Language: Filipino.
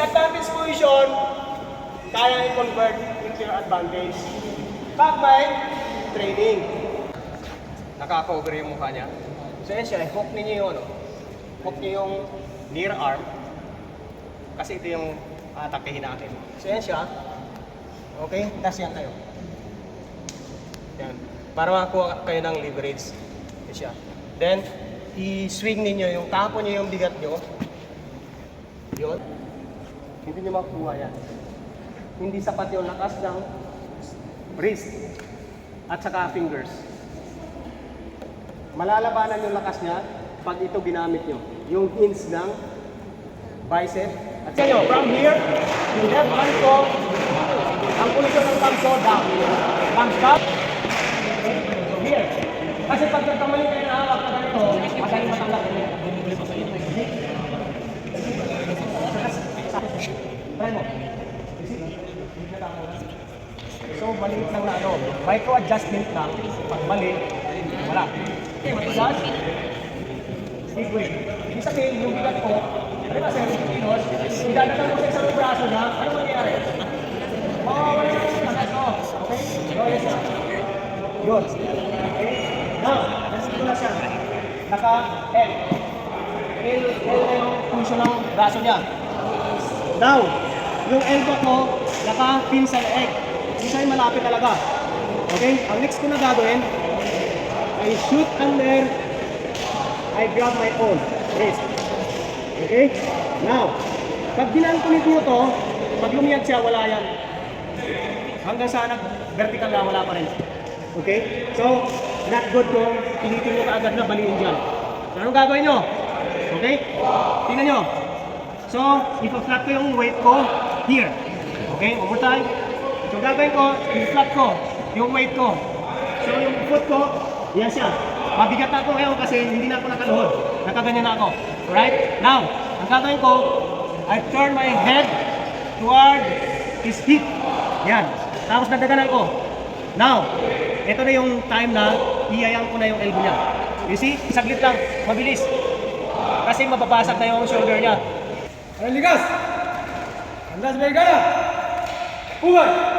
disadvantage position, kaya i-convert into your advantage. Pag may training. Naka-cover yung mukha niya. So yan siya, hook ninyo yung ano, hook niyo yung near arm. Kasi ito yung atakehin natin. So yan siya. Okay, tas yan kayo. Yan. Para makakuha kayo ng leverage. Yan siya. Then, i-swing ninyo yung tapo nyo yung bigat nyo. Yun. Hindi nyo makukuha yan. Hindi sapat yung lakas ng wrist at saka fingers. Malalabanan yung lakas niya pag ito ginamit nyo. Yung hinge ng bicep. At sa nyo, from here, yung left hand ko, ang posisyon ng thumbs ko, down. Thumbs up. Here. Kasi pag nagkamali kayo na hawak na ganito, madaling matanggap. Try mo. So, maliit lang na ano. Micro-adjustment lang. Pag mali, wala. Okay, mag-adjust. Big way. Ibig sabihin, yung bigat ko, ano ba, 70 kilos, kung dadaan mo sa isang braso na, ano mangyayari? Mawawala yung lakas ko. Okay? So, yes, sir. Yun. Okay? Now, nandito na siya. Naka-L. L na yung function ng braso niya. Now, yung elbow ko, naka-pin sa leeg. Hindi siya malapit talaga. Okay? Ang next ko na gagawin, I shoot under, I grab my own wrist. Okay? Now, pag ginankulit nyo to, pag lumiyag siya, wala yan. Hanggang sa nag-vertical na, wala pa rin. Okay? So, not good kung pinitin nyo kaagad na baliin dyan. So, anong gagawin nyo? Okay? Tingnan nyo. So, ipa-flat ko yung weight ko here. Okay? One more time. So, gagawin ko, i-flat ko yung weight ko. So, yung foot ko, yan siya. Mabigat na ako ngayon kasi hindi na ako nakaluhod. Nakaganyan na ako. Alright? Now, ang gagawin ko, I turn my head toward his hip. Yan. Tapos nadaganan ko. Now, ito na yung time na iyayang ko na yung elbow niya. You see? Saglit lang. Mabilis. Kasi mababasag na yung shoulder niya. Ligas! Andas Vergara! Uwan!